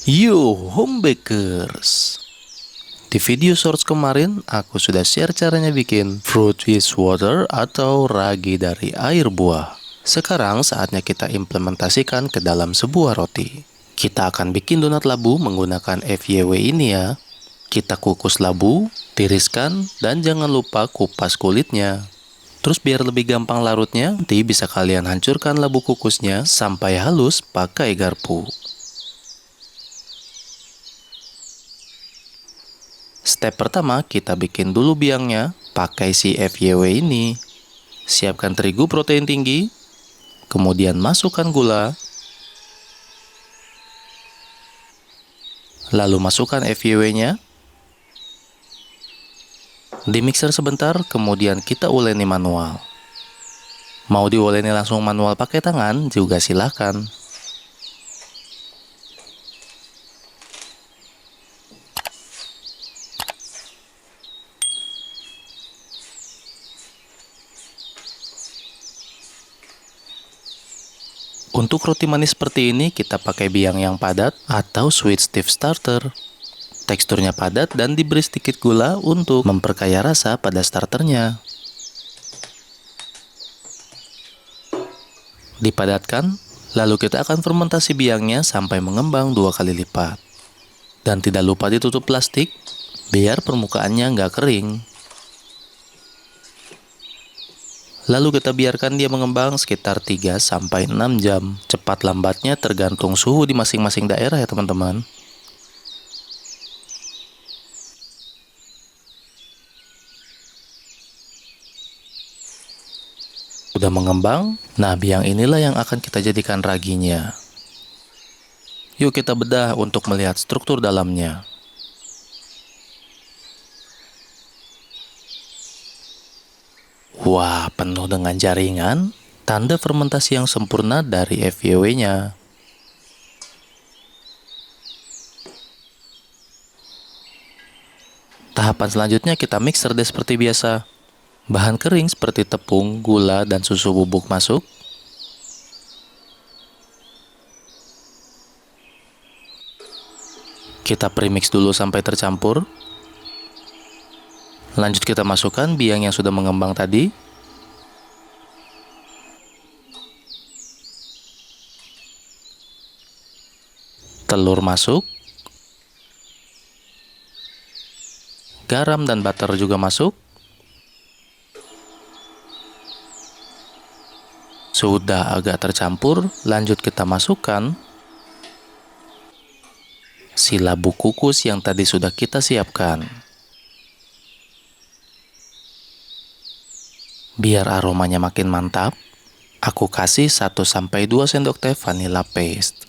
Yo, homebakers! Di video shorts kemarin, aku sudah share caranya bikin fruit with water atau ragi dari air buah. Sekarang saatnya kita implementasikan ke dalam sebuah roti. Kita akan bikin donat labu menggunakan FYW ini ya. Kita kukus labu, tiriskan, dan jangan lupa kupas kulitnya. Terus biar lebih gampang larutnya, nanti bisa kalian hancurkan labu kukusnya sampai halus pakai garpu. Step pertama, kita bikin dulu biangnya pakai si FYW ini. Siapkan terigu protein tinggi, kemudian masukkan gula, lalu masukkan FYW-nya. Di mixer sebentar, kemudian kita uleni manual. Mau diuleni langsung manual pakai tangan, juga silakan. Untuk roti manis seperti ini, kita pakai biang yang padat atau sweet stiff starter. Teksturnya padat dan diberi sedikit gula untuk memperkaya rasa pada starternya. Dipadatkan, lalu kita akan fermentasi biangnya sampai mengembang 2 kali lipat. Dan tidak lupa ditutup plastik, biar permukaannya nggak kering. Lalu kita biarkan dia mengembang sekitar 3-6 jam. Cepat lambatnya tergantung suhu di masing-masing daerah ya teman-teman. Udah mengembang, nah biang inilah yang akan kita jadikan raginya. Yuk kita bedah untuk melihat struktur dalamnya. Wah, penuh dengan jaringan, tanda fermentasi yang sempurna dari FYW-nya. Tahapan selanjutnya kita mixer deh seperti biasa. Bahan kering seperti tepung, gula, dan susu bubuk masuk. Kita premix dulu sampai tercampur. Lanjut kita masukkan biang yang sudah mengembang tadi. Telur masuk. Garam dan butter juga masuk. Sudah agak tercampur, lanjut kita masukkan si labu kukus yang tadi sudah kita siapkan. Biar aromanya makin mantap, aku kasih 1-2 sendok teh vanilla paste.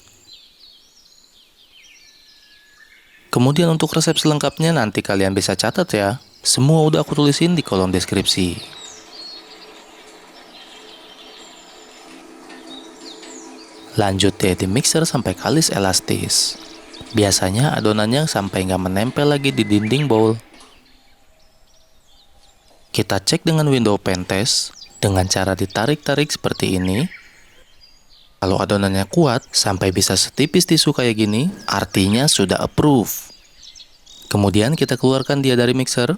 Kemudian untuk resep selengkapnya nanti kalian bisa catat ya. Semua udah aku tulisin di kolom deskripsi. Lanjut deh di mixer sampai kalis elastis. Biasanya adonannya sampai nggak menempel lagi di dinding bowl. Kita cek dengan window pen test dengan cara ditarik-tarik seperti ini. Kalau adonannya kuat sampai bisa setipis tisu kayak gini, artinya sudah approve. Kemudian kita keluarkan dia dari mixer.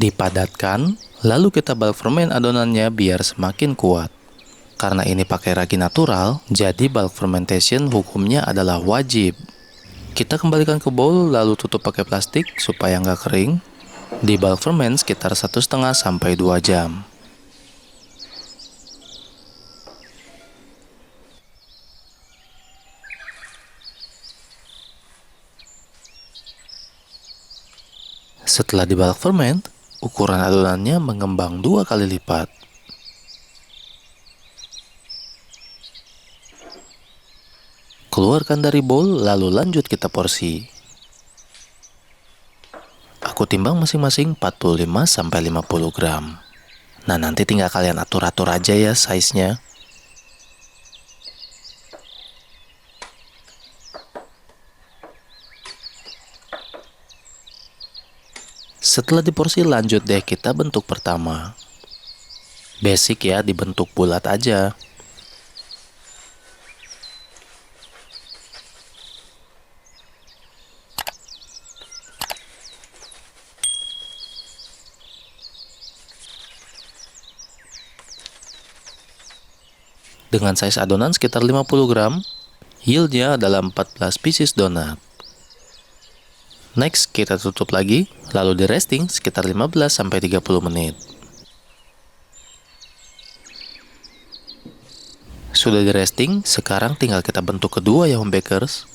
Dipadatkan, lalu kita bulk ferment adonannya biar semakin kuat. Karena ini pakai ragi natural, jadi bulk fermentation hukumnya adalah wajib. Kita kembalikan ke bowl lalu tutup pakai plastik supaya nggak kering. Di bulk ferment sekitar 1,5-2 jam. Setelah di bulk ferment, ukuran adonannya mengembang 2 kali lipat. Keluarkan dari bowl, lalu lanjut kita porsi. Aku timbang masing-masing 45-50 gram. Nah, nanti tinggal kalian atur-atur aja ya size-nya. Setelah diporsi, lanjut deh kita bentuk pertama. Basic ya, dibentuk bulat aja. Dengan size adonan sekitar 50 gram, yieldnya adalah 14 pieces donat. Next, kita tutup lagi, lalu di resting sekitar 15-30 menit. Sudah di resting, sekarang tinggal kita bentuk kedua ya home bakers.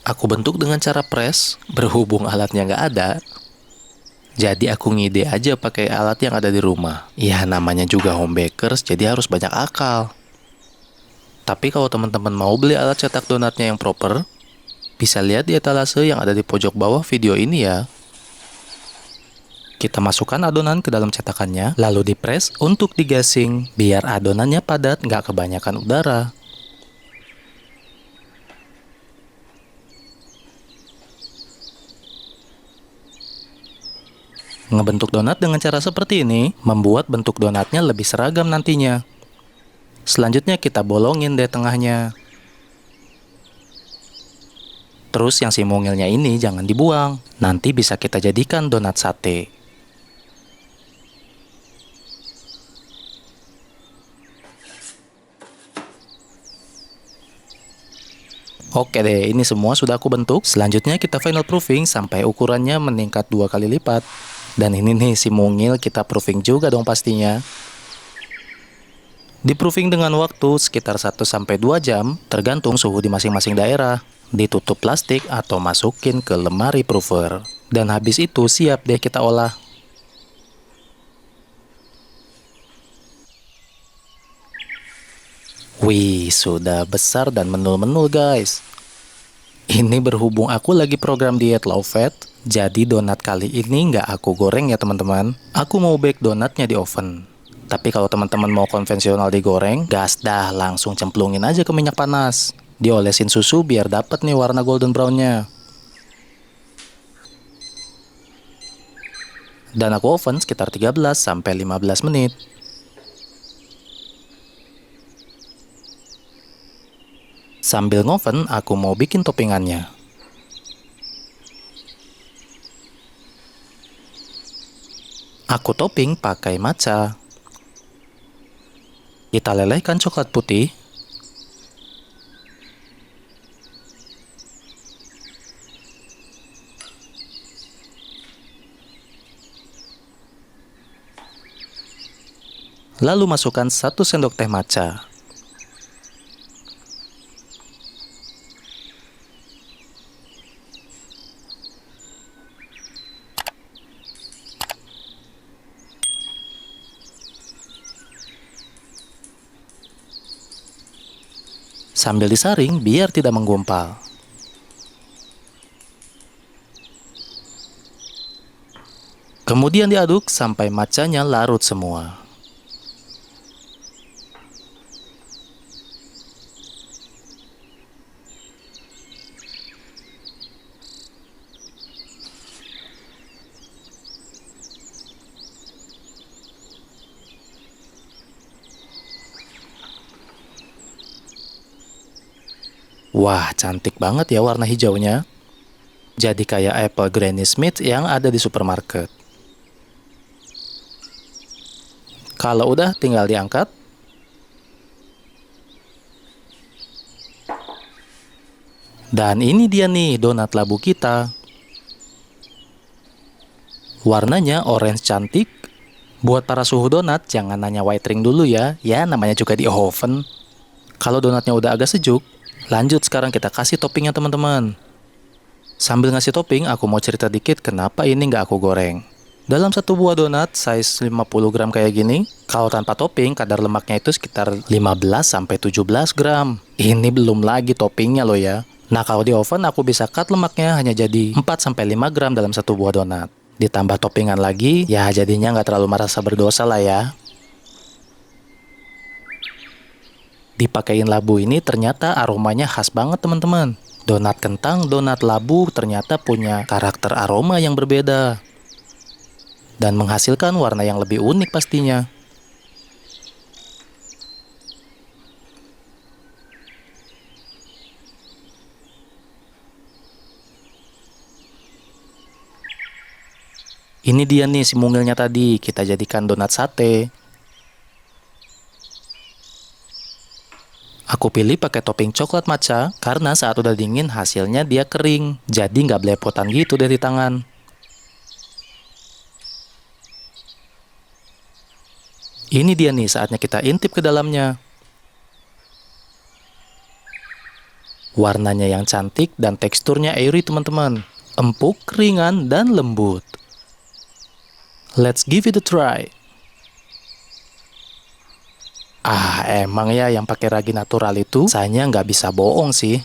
Aku bentuk dengan cara press, berhubung alatnya nggak ada. Jadi aku ngide aja pakai alat yang ada di rumah. Ya namanya juga home bakers, jadi harus banyak akal. Tapi kalau teman-teman mau beli alat cetak donatnya yang proper, bisa lihat di etalase yang ada di pojok bawah video ini ya. Kita masukkan adonan ke dalam cetakannya, lalu dipres untuk digasing, biar adonannya padat nggak kebanyakan udara. Ngebentuk donat dengan cara seperti ini, membuat bentuk donatnya lebih seragam nantinya. Selanjutnya kita bolongin deh tengahnya. Terus yang si mungilnya ini jangan dibuang, nanti bisa kita jadikan donat sate. Oke deh, ini semua sudah aku bentuk. Selanjutnya kita final proofing sampai ukurannya meningkat 2 kali lipat. Dan ini nih si mungil kita proofing juga dong pastinya. Di proofing dengan waktu sekitar 1-2 jam, tergantung suhu di masing-masing daerah. Ditutup plastik atau masukin ke lemari proofer. Dan habis itu siap deh kita olah. Wih, sudah besar dan menul-menul guys. Ini berhubung aku lagi program diet low fat, jadi donat kali ini nggak aku goreng ya teman-teman. Aku mau bake donatnya di oven. Tapi kalau teman-teman mau konvensional digoreng, gas dah, langsung cemplungin aja ke minyak panas. Diolesin susu biar dapet nih warna golden brownnya. Dan aku oven sekitar 13-15 menit. Sambil ngoven, aku mau bikin toppingannya. Aku topping pakai matcha. Kita lelehkan coklat putih. Lalu masukkan 1 sendok teh matcha. Sambil disaring biar tidak menggumpal. Kemudian diaduk sampai matchanya larut semua. Wah, cantik banget ya warna hijaunya. Jadi kayak apple Granny Smith yang ada di supermarket. Kalau udah tinggal diangkat. Dan ini dia nih donat labu kita. Warnanya orange cantik. Buat para suhu donat jangan nanya white ring dulu ya. Ya namanya juga di oven. Kalau donatnya udah agak sejuk, lanjut sekarang kita kasih toppingnya teman-teman. Sambil ngasih topping, aku mau cerita dikit kenapa ini nggak aku goreng. Dalam satu buah donat size 50 gram kayak gini, kalau tanpa topping kadar lemaknya itu sekitar 15-17 gram. Ini belum lagi toppingnya loh ya. Nah kalau di oven aku bisa cut lemaknya hanya jadi 4-5 gram dalam satu buah donat. Ditambah toppingan lagi, ya jadinya nggak terlalu merasa berdosa lah ya. Dipakein labu ini ternyata aromanya khas banget teman-teman. Donat kentang, donat labu ternyata punya karakter aroma yang berbeda. dan menghasilkan warna yang lebih unik pastinya. Ini dia nih si mungilnya tadi, kita jadikan donat sate. Aku pilih pakai topping coklat matcha karena saat udah dingin hasilnya dia kering, jadi nggak belepotan gitu deh di tangan. Ini dia nih saatnya kita intip ke dalamnya. Warnanya yang cantik dan teksturnya airy teman-teman. Empuk, ringan, dan lembut. Let's give it a try. Emang ya yang pakai ragi natural itu, saya nggak bisa bohong sih.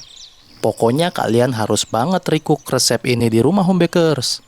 Pokoknya kalian harus banget recook resep ini di rumah home bakers.